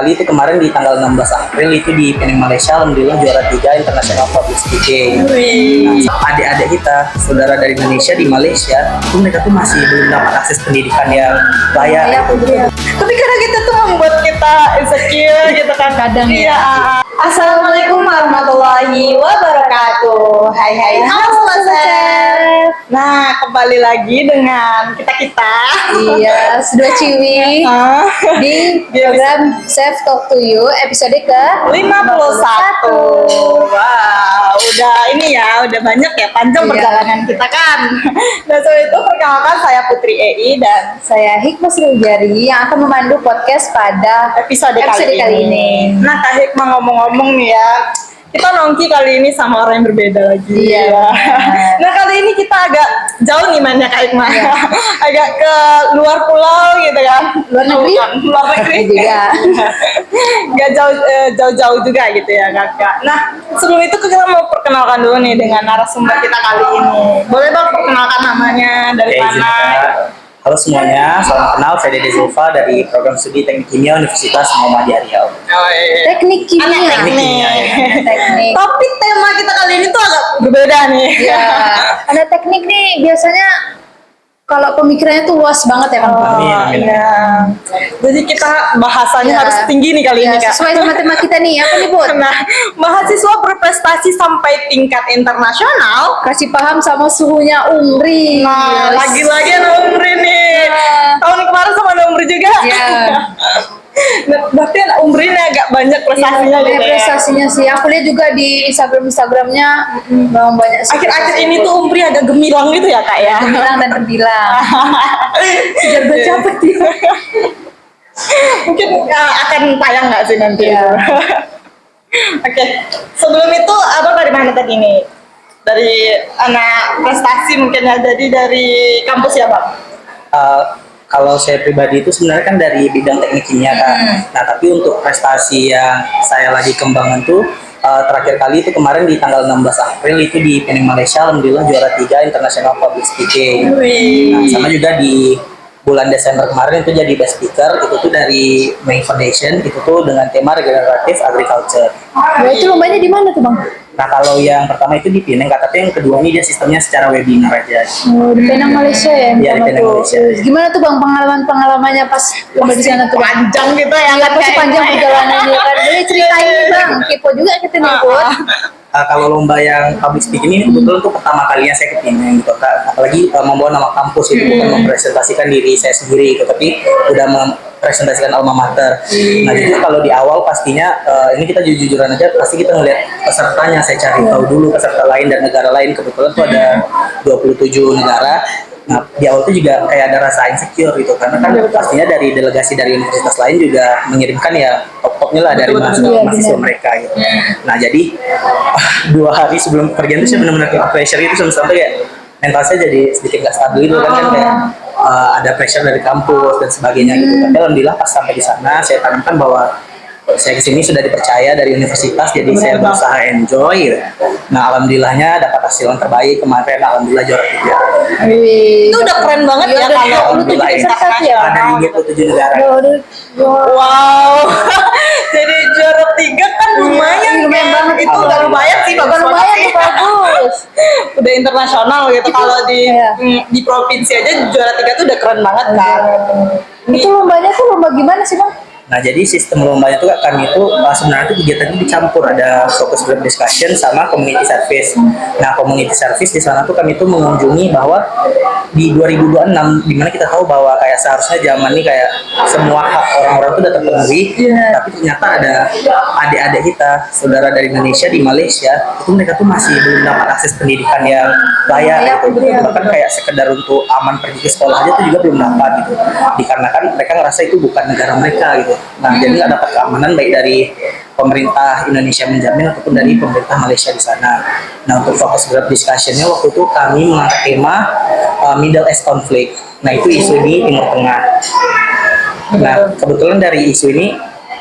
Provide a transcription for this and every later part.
kali itu kemarin di tanggal 16 April itu di Penang, Malaysia, alhamdulillah juara 3 International Public Speaking. Nah, adik-adik kita, saudara dari Indonesia di Malaysia, itu mereka tuh masih belum dapat akses pendidikan yang layak. Tapi kadang kita tuh membuat kita insecure gitu kan. Kadang ya. Assalamualaikum warahmatullahi wabarakatuh. Hai, halo Sobat. Nah, kembali lagi dengan kita. Iya, dua ciwi di program Safe Talk to You episode ke 51. Wow, udah ini ya, udah banyak ya, panjang perjalanan kita kan. Dan soal itu perkenalkan saya Putri EI dan saya Hikmah Sriwijari yang akan memandu podcast pada episode kali ini. Nah, Kak Hikmah ngomong-ngomong nih ya, kita nongki kali ini sama orang yang berbeda lagi. Iya. Nah, kali ini kita agak jauh nih mainnya Kak Hikmah. Iya. Agak ke luar pulau gitu kan. Luar negeri? Luar negeri juga. Gak jauh-jauh juga gitu ya Kakak. Nah, sebelum itu kita mau perkenalkan dulu nih dengan narasumber kita kali ini. Boleh dong perkenalkan namanya, dari mana? Halo semuanya, salam kenal, saya Dede Zulfa dari program studi Teknik Kimia Universitas Muhammadiyah Riau. teknik kimia. Teknik kimia, ya. Teknik. Tapi tema kita kali ini tuh agak berbeda nih. Ya, ada teknik nih biasanya kalau pemikirannya tuh luas banget ya kan. Amin. Iya. Jadi kita bahasanya Ya. harus tinggi nih kali ini Kak. Sesuai sama tema kita nih, apa nih Bud? Nah, mahasiswa berprestasi sampai tingkat internasional. Kasih paham sama suhunya UMRI. Nah, Yes. lagi-lagi ada Umri nih. Ya. Tahun kemarin sama ada Umri juga. Ya. Nah, berarti Umri ini agak banyak prestasinya gitu ya. Prestasinya sih. Aku lihat juga di Instagramnya memang banyak. Akhir-akhir ini tuh Umri agak gemilang gitu ya Kak ya. terbilang dan terbilang. Sejar gue capek dia. Mungkin akan tayang nggak sih nanti? Iya. Oke, sebelum itu abang dari mana tadi nih? Dari anak prestasi mungkin ya, jadi dari kampus ya Bang? Kalau saya pribadi itu sebenarnya kan dari bidang teknik kimia kan. Nah, tapi untuk prestasi yang saya lagi kembangkan tuh terakhir kali itu kemarin di tanggal 16 April itu di Penang, Malaysia, alhamdulillah juara 3 International Public Speaking. Nah, sama juga di bulan Desember kemarin itu jadi best speaker, itu tuh dari May Foundation, itu tuh dengan tema regenerative agriculture. Ya, itu lombanya di mana tuh Bang? Nah, kalau yang pertama itu di Penang, tapi yang kedua ini dia sistemnya secara webinar aja. Oh, di Penang Malaysia ya. Iya, di Penang tuh. Malaysia. Gimana tuh Bang pengalamannya pas lomba di sana tuh? Bang? Panjang gitu ya Iya, kan? pasti panjang perjalanannya kan. Boleh ceritain nih Bang, kepo juga kita nih Bud. Kalau lomba yang public speaking ini kebetulan untuk pertama kalinya saya ke Penang gitu, apalagi membawa nama kampus itu bukan mempresentasikan diri saya sendiri gitu, tapi udah mempresentasikan alma mater. Nah, jadi kalau di awal pastinya ini kita jujur-jujuran aja, pasti kita ngeliat pesertanya, saya cari tahu dulu peserta lain dan negara lain, kebetulan tuh ada 27 negara. Nah, di awal itu juga kayak ada rasa insecure gitu, karena kan pastinya dari delegasi dari universitas lain juga mengirimkan ya top-topnya lah dari mahasiswa mereka gitu. Nah, jadi 2 hari sebelum pergian itu saya benar-benar kena pressure gitu, sampai kayak mental saya jadi sedikit nggak stabil gitu kan kayak ada pressure dari kampus dan sebagainya gitu. Tapi alhamdulillah pas sampai di sana saya tanamkan bahwa saya kesini sudah dipercaya dari universitas, jadi saya berusaha enjoy gitu. Nah, alhamdulillahnya dapat hasil yang terbaik kemarin, alhamdulillah juara 3. Itu udah keren banget ya kalau lu tuh jadi Ada di 27 negara. wow. Jadi juara 3 kan lumayan banget. Itu udah lumayan sih, bagus lumayan sih. tuh bagus. Udah internasional gitu. Kalau di provinsi aja juara 3 tuh udah keren banget kan. Itu lombanya tuh lomba gimana sih Bang? Nah, jadi sistem lombanya itu kami itu sebenarnya itu kegiatannya dicampur, ada focus group discussion sama community service. Nah, community service di sana tuh kami itu mengunjungi bahwa di 2026 dimana kita tahu bahwa kayak seharusnya zaman ini kayak semua hak orang-orang itu udah terpenuhi, tapi ternyata ada adik-adik kita, saudara dari Indonesia di Malaysia, itu mereka tuh masih belum dapat akses pendidikan yang layak gitu. Bahkan kayak sekedar untuk aman pergi ke sekolah aja tuh juga belum dapat gitu. Dikarenakan mereka ngerasa itu bukan negara mereka gitu. Nah, jadi nggak dapat keamanan baik dari pemerintah Indonesia menjamin ataupun dari pemerintah Malaysia di sana. Nah, untuk fokus group discussion-nya waktu itu kami mengangkat tema Middle East Conflict. Nah, itu isu di Timur Tengah. Nah, kebetulan dari isu ini,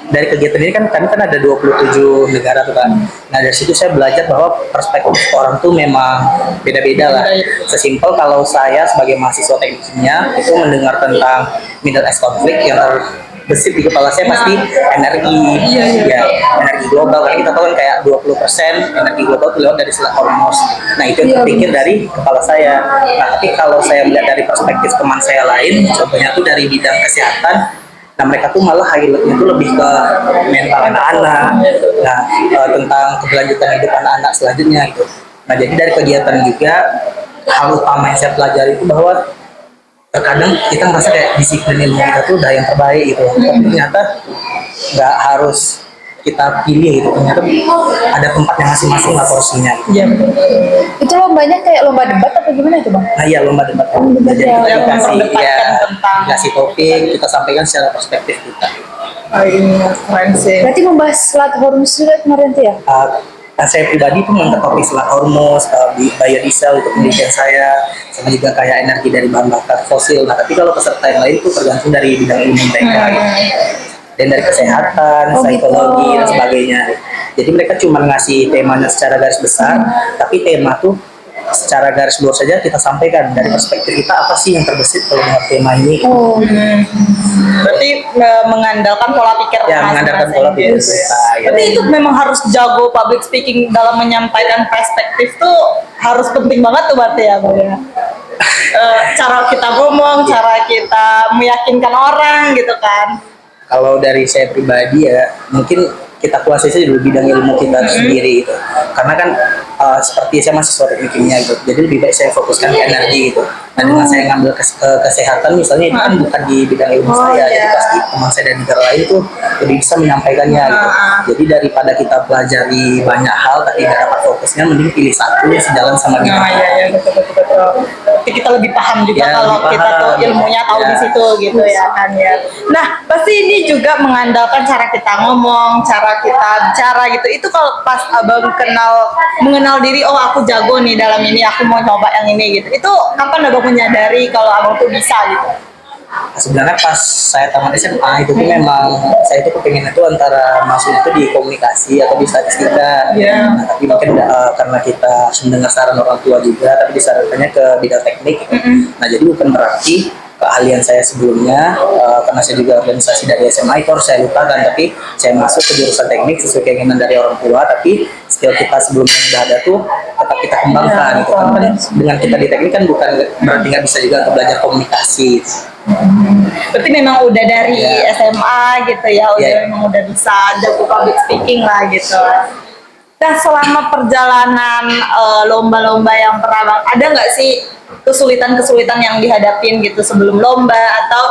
dari kegiatan ini kan kami kan ada 27 negara tuh kan. Nah, dari situ saya belajar bahwa perspektif orang tuh memang beda-beda lah. Sesimpel kalau saya sebagai mahasiswa teknik kimia itu mendengar tentang Middle East Conflict yang terbesit di kepala saya pasti energi. Ya, energi global, karena kita tahu kan kayak 20% energi global itu lewat dari selat Hormuz. Nah itu yang terpikir dari kepala saya. Nah tapi kalau saya melihat dari perspektif teman saya lain, contohnya tuh dari bidang kesehatan, nah mereka tuh malah highlightnya tuh lebih ke mental anak-anak, nah tentang keberlanjutan hidup anak-anak selanjutnya gitu. Nah jadi dari kegiatan juga hal utama yang saya pelajari itu bahwa terkadang kita ngerasa kayak disiplin ilmu kita tuh udah yang terbaik gitu, tapi ternyata nggak harus kita pilih gitu, ternyata ada tempatnya masing-masing lah porsinya. Iya betul. Itu lombanya kayak lomba debat apa gimana itu bang? Nah iya lomba debat. Jadi Yang kita dikasih memperdebatkan tentang- dikasih topik, kita sampaikan secara perspektif kita. Oh iya, keren sih. Berarti membahas Selat Hormuz juga kemarin tuh ya? Nah, saya pribadi tuh mengangkat topik Selat Hormuz, biodiesel untuk penelitian saya, sama juga kayak energi dari bahan bakar fosil. Nah tapi kalau peserta yang lain tuh tergantung dari bidang ilmu mereka gitu. Dan dari kesehatan, psikologi dan sebagainya. Jadi mereka cuma ngasih temanya secara garis besar, tapi tema tuh secara garis luar saja kita sampaikan dari perspektif kita apa sih yang terbesit kalau dengan tema ini. Berarti mengandalkan pola pikir Ya, mengandalkan pola pikir gitu ya. kita, ya. Berarti itu memang harus jago public speaking dalam menyampaikan perspektif tuh harus penting banget tuh berarti ya Bang ya. Cara kita ngomong, cara kita meyakinkan orang gitu kan. Kalau dari saya pribadi ya mungkin kita kuasai saja dulu bidang ilmu kita sendiri gitu. Karena kan seperti saya mahasiswa teknik kimia gitu, jadi lebih baik saya fokuskan ke energi gitu. Nah dengan saya ngambil kesehatan misalnya itu kan bukan di bidang ilmu saya, jadi pasti teman saya dari negara lain tuh lebih bisa menyampaikannya gitu. Jadi daripada kita pelajari banyak hal tapi nggak dapat fokusnya, mending pilih satu yang sejalan sama bidang. Iya betul. Berarti kita lebih paham juga Ya, kalau lebih kita paham. tuh ilmunya tahu Ya. di situ gitu ya kan ya. Nah pasti ini juga mengandalkan cara kita ngomong, cara kita bicara gitu. Itu kalau pas abang mengenal diri, oh aku jago nih dalam ini, aku mau coba yang ini gitu. Itu kapan abang menyadari kalau abang tuh bisa gitu? Nah, sebenarnya pas saya tamat SMA itu tuh memang saya tuh kepengen itu antara masuk itu di komunikasi atau di statistika. Iya. Nah, tapi mungkin karena kita mendengar saran orang tua juga, tapi disarankannya ke bidang teknik. Nah jadi bukan berarti keahlian saya sebelumnya, karena saya juga organisasi dari SMA itu harus saya lupakan, tapi saya masuk ke jurusan teknik sesuai keinginan dari orang tua, tapi skill kita sebelumnya sudah ada tuh tetap kita kembangkan gitu kan. Dengan kita di teknik kan bukan berarti nggak bisa juga untuk belajar komunikasi. Berarti memang udah dari Ya. SMA gitu ya, udah Ya. memang udah bisa jago public speaking lah gitu. Nah selama perjalanan lomba-lomba yang pernah Bang, ada nggak sih kesulitan-kesulitan yang dihadapin gitu sebelum lomba atau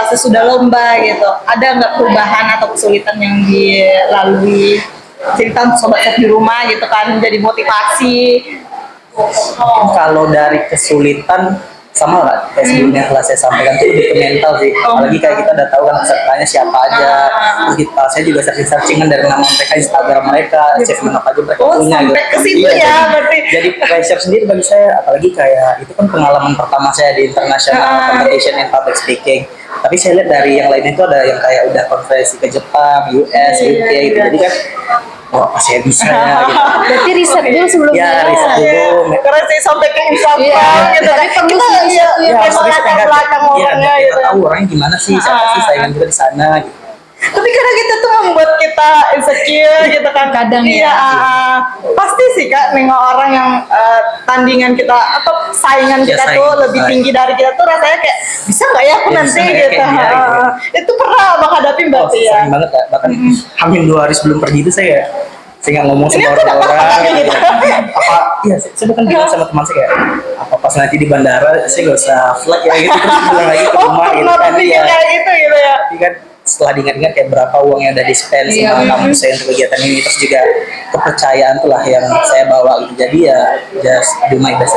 sesudah lomba gitu? Ada nggak perubahan atau kesulitan yang dilalui? Cerita sobat chef di rumah gitu kan, jadi motivasi. Kalau dari kesulitan sama lah kayak sebelumnya telah saya sampaikan itu lebih ke mental sih. Apalagi kayak kita udah tahu kan pesertanya siapa aja. Terus saya juga searching kan dari nama mereka, Instagram mereka, chef mana apa aja mereka Oh punya gitu. sampai ke situ Iya, ya berarti. jadi pressure sendiri bagi saya, apalagi kayak itu kan pengalaman pertama saya di international competition in public speaking. Tapi saya lihat dari yang lainnya itu ada yang kayak udah konferensi ke Jepang, US, UK gitu. Jadi kan wah apa saya bisa ya gitu. Berarti riset dulu sebelumnya. Ya, riset dulu. Karena sih sampai ke Instagram Iya, gitu kan. tapi perlu Kita sih riset iya, tuh ya, memang serius, latar enggak, belakang iya, orangnya kita gitu. tahu orangnya gimana sih, siapa sih saingan kita di sana gitu. Tapi kadang itu tuh membuat kita insecure gitu kan. Kadang iya, ya. pasti sih kak nengok orang yang tandingan kita atau saingan Ya, kita saingan tuh kita. lebih tinggi dari kita tuh rasanya kayak bisa nggak ya aku Ya, nanti bisa nggak ya gitu. kayak dia, gitu. Itu pernah abang hadapi Oh, berarti ya. sering banget ya, bahkan hamin 2 hari sebelum pergi itu saya nggak ngomong Ini sama aku dapat orang-orang apa gitu. gitu. Apa iya saya bahkan bilang sama teman saya kayak apa pas nanti di bandara saya nggak usah flight ya gitu, terus pulang lagi ke Oh rumah gitu pernah kan. berpikir Iya. kayak gitu gitu ya. Tapi kan setelah diingat-ingat kayak berapa uang yang udah di-spend sama kampus saya untuk kegiatan ini, terus juga kepercayaan itulah yang saya bawa gitu. Jadi ya just do my best.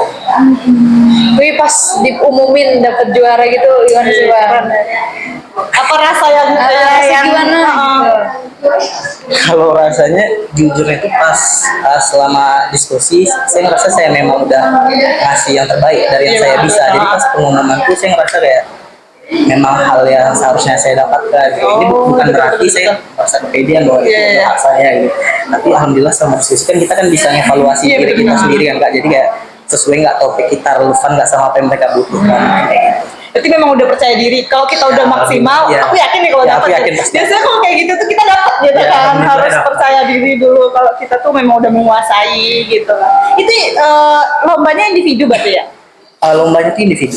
Wih pas diumumin dapat juara gitu gimana sih bang? Apa rasa yang Rasa gimana? Gitu. Kalau rasanya jujur itu pas selama diskusi saya ngerasa saya memang udah ngasih yang terbaik dari yang saya bisa. Jadi pas pengumuman itu saya ngerasa kayak memang hal yang seharusnya saya dapatkan. Ini bukan berarti saya merasa kepedean bahwa itu adalah hak saya gitu. Tapi alhamdulillah selama diskusi kan kita kan bisa ngevaluasi diri kita sendiri kan kak. Jadi kayak sesuai nggak topik kita relevan nggak sama apa yang mereka butuhkan kayak gitu. Berarti memang udah percaya diri. Kalau kita udah Ya, maksimal, ya. aku yakin nih kalau Ya, aku dapat. yakin pasti. Biasanya kalau kayak gitu tuh kita dapat gitu Ya, kan. alhamdulillah Harus dapat. percaya diri dulu kalau kita tuh memang udah menguasai gitu kan. Itu lombanya individu berarti ya? Lombanya itu individu.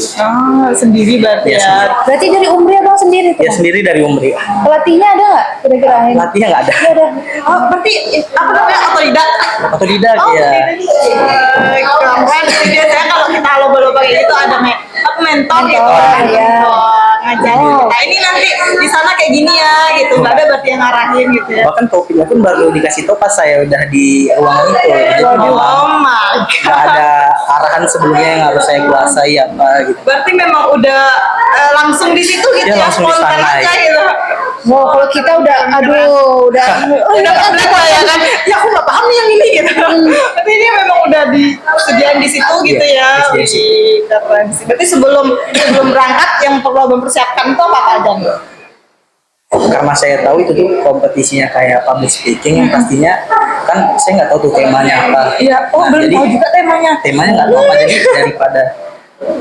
Sendiri berarti Ya, ya. sendiri. Berarti dari Umri abang sendiri tuh? Ya sendiri dari Umri. Pelatihnya ada nggak kira-kira? Latihnya nggak ada. Nggak ada. Oh, berarti apa namanya otodidak? Otodidak Oh, ya. keren sih. Biasanya kalau kita lomba-lomba kayak gitu ada mentor gitu Mentor, kan. ya. Mentor, ngajarin Oh. kita. Ini nanti di sana kayak gini ya gitu. Nggak ada berarti yang ngarahin gitu ya. Bahkan topiknya pun baru dikasih tau pas saya udah di ruang itu. Jadi Oh memang my nggak god. ada arahan sebelumnya yang harus saya kuasai apa gitu. Berarti memang udah langsung di situ gitu Ya, ya, langsung di spontan sana, aja ya. gitu. Wow, kalau kita udah, aduh, udah Udah ya kan? Ya aku nggak paham nih yang ini gitu. Tapi ini memang udah disediain di situ gitu ya. Iya, disediain di situ. Wih, keren sih. Berarti sebelum berangkat yang perlu mempersiapkan itu apa aja nih? Karena saya tahu itu tuh kompetisinya kayak public speaking yang pastinya kan saya nggak tahu tuh temanya apa. Iya, oh Nah, belum jadi tahu juga temanya. temanya nggak tahu apa, jadi daripada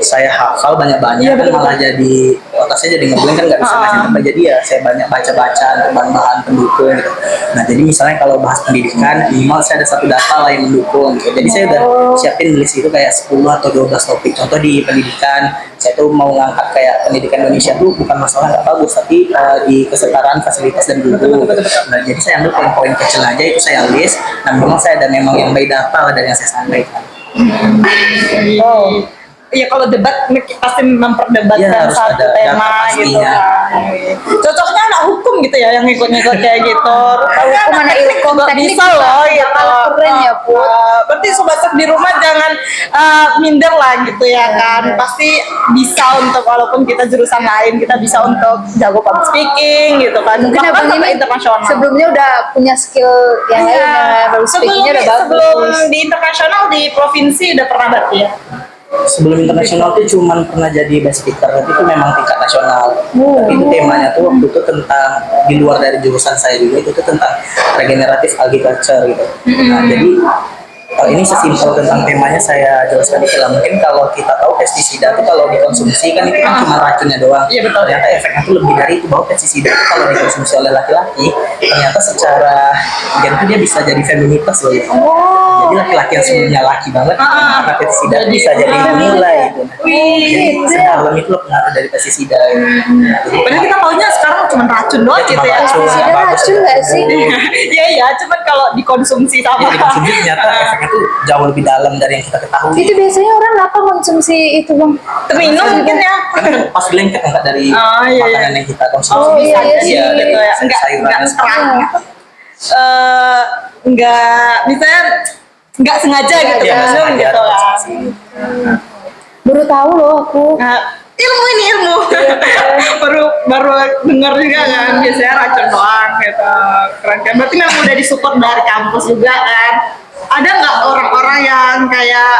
saya hafal banyak-banyak Iya, kan betul. malah jadi otak saya jadi ngeblank kan nggak bisa ngasih apa, jadi ya saya banyak baca-baca bahan-bahan pendukung gitu. Nah jadi misalnya kalau bahas pendidikan minimal saya ada satu data lah yang mendukung gitu. Jadi saya udah siapin list itu kayak 10 atau 12 topik. Contoh di pendidikan saya tuh mau ngangkat kayak pendidikan Indonesia tuh bukan masalah nggak bagus, tapi di kesetaraan fasilitas dan guru. Nah jadi saya ambil poin-poin kecil aja itu saya list. Nah memang saya ada memang yang by data lah dari yang saya sampaikan. Oh. Iya kalau debat pasti memperdebatkan Iya, harus satu ada tema data gitu pastinya. kan. Cocoknya anak hukum gitu ya yang ngikut-ngikut kayak gitu. Hukum, anak ilkom, nggak teknik bisa juga loh nggak gitu. kalah keren ya, Put. Berarti sobat chef di rumah jangan minder lah gitu ya kan. Pasti bisa untuk walaupun kita jurusan lain kita bisa untuk jago public speaking gitu kan. Mungkin Bahkan abang sampai ini internasional. sebelumnya udah punya skill yang lain ya, baru speakingnya udah bagus. Sebelum di internasional di provinsi udah pernah berarti ya. Sebelum internasional tuh cuman pernah jadi best speaker, tapi itu memang tingkat nasional. Tapi itu temanya tuh waktu itu tentang di luar dari jurusan saya juga, itu tuh tentang regeneratif agriculture gitu. Nah jadi ini sesimpel tentang temanya saya jelaskan dikit lah. Mungkin kalau kita tahu pestisida itu kalau dikonsumsi kan itu kan cuma racunnya doang. Iya, betul. Ternyata efeknya tuh lebih dari itu, bahwa pestisida itu kalau dikonsumsi oleh laki-laki ternyata secara gen itu dia bisa jadi feminitas loh gitu. Jadi laki-laki yang sebelumnya laki banget karena pestisida itu bisa jadi mulai gitu. Jadi sedalam itu loh pengaruh dari pestisida. Gitu. Jadi Padahal kita taunya sekarang cuma racun doang Ya, gitu cuma ya. racun. Pestisida bagus. racun nggak sih? Iya iya, cuman kalau dikonsumsi sama Jadi dikonsumsi ternyata efeknya tuh jauh lebih dalam dari yang kita ketahui. Itu biasanya orang apa konsumsi itu bang? terminum mungkin ya. Karena kan pas lengket enggak dari Oh, iya, iya. makanan yang kita konsumsi. Oh, iya, iya sih. gitu ya. Enggak sayuran. terang. Enggak misalnya enggak sengaja gitu Iya, kan nggak sengaja. gitu kan. Baru tahu loh aku. Nah, ilmu ini ilmu. baru dengar juga kan biasanya racun doang gitu. Keren kan. Berarti memang udah disupport dari kampus juga kan. Ada nggak orang-orang yang kayak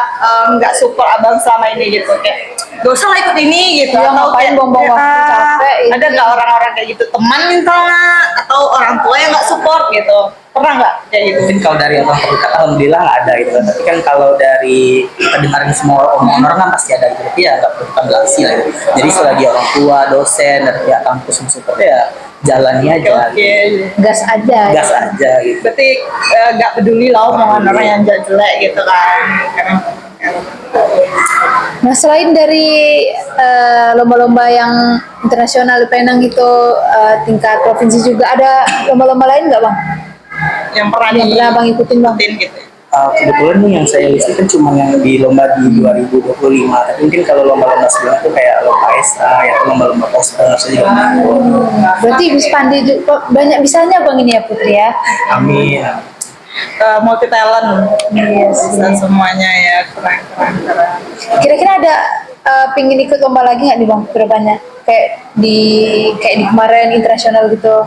nggak support abang selama ini gitu kayak gak usah lah ikut ini gitu Iya, atau ngapain kayak buang-buang waktu capek, ada nggak orang-orang kayak gitu teman misalnya atau orang tua yang nggak support gitu pernah nggak kayak gitu? Mungkin kalau dari orang terdekat alhamdulillah nggak ada gitu kan. Tapi kan kalau dari kita dengarin semua omongan orang kan pasti ada gitu. Tapi ya nggak perlu kita belasi lah gitu. Jadi selagi orang tua, dosen, dari pihak kampus mensupport ya jalani aja. Oke. Gas aja. Gas aja gitu. Berarti nggak peduli lah omongan orang yang jelek gitu kan. Nah selain dari lomba-lomba yang internasional di Penang itu tingkat provinsi juga ada lomba-lomba lain nggak bang? Yang pernah Yang pernah bang ikutin bang? diikutin gitu. Kebetulan nih yang saya list kan cuma yang di lomba di 2025. Tapi mungkin kalau lomba-lomba sebelumnya tuh kayak lomba ESA, ya lomba-lomba poster saya juga ikut. Berarti bisa pandai banyak bisanya bang ini ya Putri ya? Amin. Multi talent. Yes. Bisa semuanya ya keren. Kira-kira ada pingin ikut lomba lagi nggak nih bang kedepannya? Kayak di kemarin internasional gitu.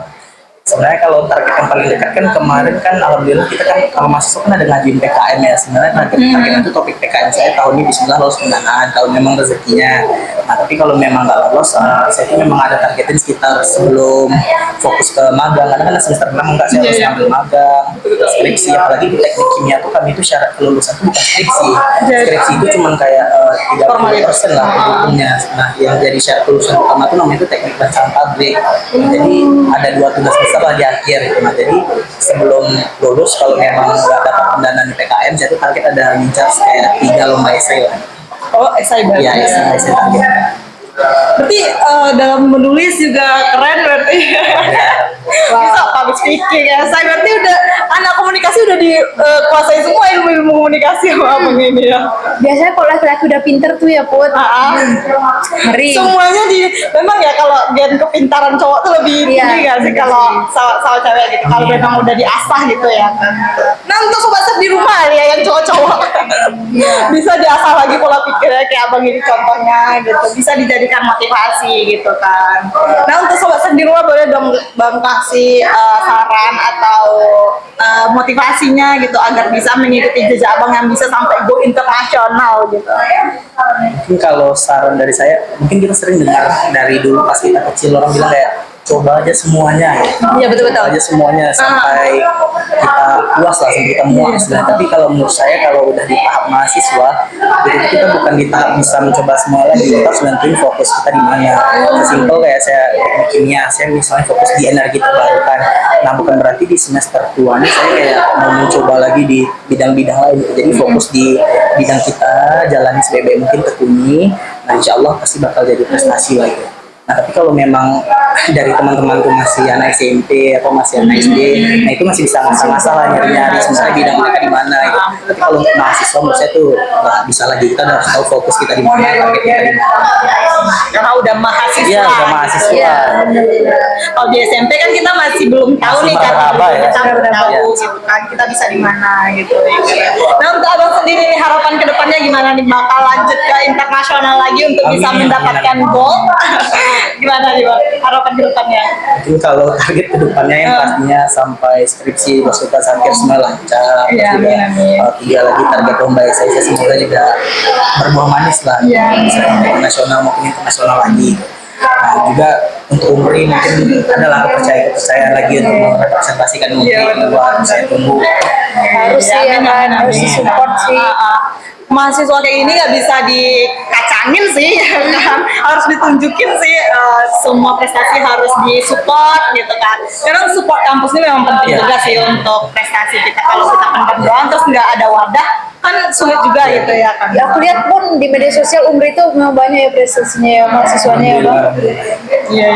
Sebenarnya kalau target yang paling dekat kan kemarin kan alhamdulillah kita kan kalau mahasiswa kan ada ngajuin PKM ya. Sebenarnya targetnya itu topik PKM saya tahun ini bismillah lolos pendanaan, tahun memang rezekinya. Nah tapi kalau memang nggak lolos, saya itu memang ada targetin sekitar sebelum fokus ke magang. Karena kan semester 6 nggak saya harus ngambil magang, skripsi, apalagi di teknik kimia tuh kami itu syarat kelulusan itu bukan skripsi. Skripsi itu cuma kayak 30% lah pendukungnya. Nah, yang jadi syarat lulusan utama itu namanya itu teknik perancangan pabrik. Jadi ada 2 tugas besar lah di akhir itu. Nah, jadi sebelum lulus kalau memang nggak dapat pendanaan di PKM, jadi target ada ngincar kayak 3 lomba esai lah. Oh, esai berarti. Iya, esai target. Berarti dalam menulis juga keren berarti. Bisa public speaking ya. Saya berarti udah anak komunikasi udah dikuasai semua ilmu komunikasi sama abang ini ya. Biasanya kalau laki-laki udah pinter tuh ya Put. Ngeri. Semuanya memang ya kalau gen kepintaran cowok tuh lebih Iya. tinggi nggak sih kalau sama cewek gitu. Kalau memang udah diasah gitu ya. Nah untuk sobat set di rumah ya yang cowok-cowok bisa diasah lagi pola pikirnya kayak abang ini contohnya gitu. Bisa dijadikan motivasi gitu kan. Nah untuk sobat set di rumah boleh dong bang kasih saran atau motivasinya gitu agar bisa mengikuti jejak abang yang bisa sampai go internasional gitu. Mungkin kalau saran dari saya, mungkin kita sering dengar dari dulu pas kita kecil orang bilang kayak coba aja semuanya ya. Iya betul-betul. Coba aja semuanya sampai kita puas lah, sampai kita muak istilahnya. Tapi kalau menurut saya kalau udah di tahap mahasiswa, itu kita bukan di tahap bisa mencoba semua lagi, kita harus nentuin fokus kita di mana. Sesimpel kayak saya teknik kimia, saya misalnya fokus di energi terbarukan. Nah bukan berarti di semester 2 ini saya kayak mau mencoba lagi di bidang-bidang lain. Jadi fokus di bidang kita, jalani sebaik mungkin, tekuni. Nah insya Allah pasti bakal jadi prestasi lagi. Nah tapi kalau memang dari teman-teman tuh masih anak SMP atau masih anak SD, nah itu masih bisa ngasah-ngasah lah, nyari-nyari misalnya bidang mereka di mana gitu. Tapi kalau untuk mahasiswa menurut saya tuh nggak bisa lagi, kita harus tahu fokus kita di mana, target kita di mana. Karena udah mahasiswa. Iya udah mahasiswa. Iya. Kalau di SMP kan kita masih belum tahu Masih nih kan, meraba ya. kita belum tahu Iya. gitu kan, kita bisa di mana gitu. Nah untuk abang sendiri nih harapan kedepannya gimana nih, bakal lanjut ke internasional lagi untuk bisa Amin. mendapatkan gold? Gimana nih bang harapan kedepannya? Mungkin kalau target kedepannya yang pastinya sampai skripsi Basuta Sakir semua lancar. Iya, Terus juga, amin. tiga lagi target lomba saya semoga juga berbuah manis lah. Iya. Bisa internasional maupun internasional lagi. Nah juga untuk Umri mungkin adalah kepercayaan lagi untuk merepresentasikan Umri Iya, di luar. Saya tunggu. Harus sih ya kan, harus disupport sih. Mahasiswa kayak ini nggak bisa dikacangin sih, ya kan? Harus ditunjukin sih, semua prestasi harus disupport gitu kan. Karena support kampus ini memang penting Iya. juga sih untuk prestasi kita. Kalau kita pendam doang terus nggak ada wadah, kan sulit juga gitu ya kan. Ya aku lihat pun di media sosial Umri itu memang banyak ya prestasinya ya mahasiswanya ya Bang. Iya,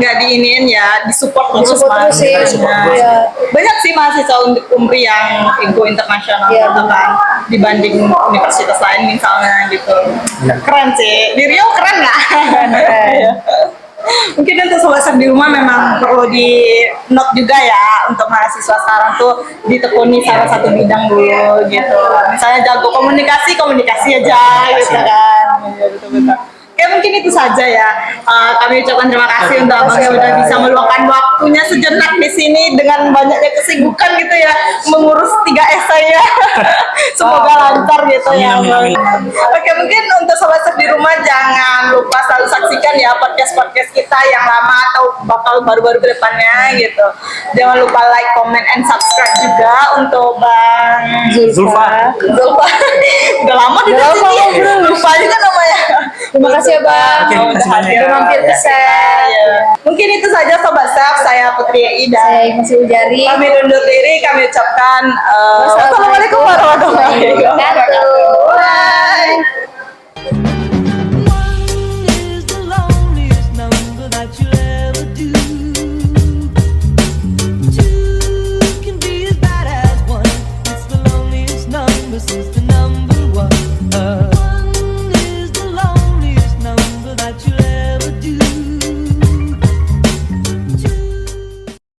nggak diiniin ya, disupport terus. Disupport terus sih. Nah, Iya. banyak sih mahasiswa untuk Umri yang go internasional Iya, gitu kan, dibanding universitas lain misalnya gitu. Keren sih, di Rio keren nggak? Keren. Iya. Mungkin untuk sobat set di rumah memang perlu di note juga ya, untuk mahasiswa sekarang tuh ditekuni salah satu bidang dulu gitu. Misalnya jago komunikasi aja gitu kan. Iya, betul-betul. Oke, mungkin itu saja ya. Kami ucapkan terima kasih untuk abang yang udah bisa meluangkan waktunya sejenak di sini dengan banyaknya kesibukan gitu ya, mengurus 3 esai ya. Semoga lancar gitu ya. Amin, Bang. Oke, mungkin untuk sobat set di rumah jangan lupa selalu saksikan ya podcast kita yang lama atau bakal baru-baru ke depannya gitu. Jangan lupa like, comment, and subscribe juga untuk Bang Zulfa. Udah lama di Udah lama sini. ngobrol. Lupa juga namanya. Terima kasih ya Bang. Oke, terima kasih banyak. Udah mampir ke set. Ya. Mungkin itu saja Sobat Saf, saya Putri Ida. Saya masih Ujari. Kami undur diri, kami ucapkan wassalamualaikum warahmatullahi wabarakatuh.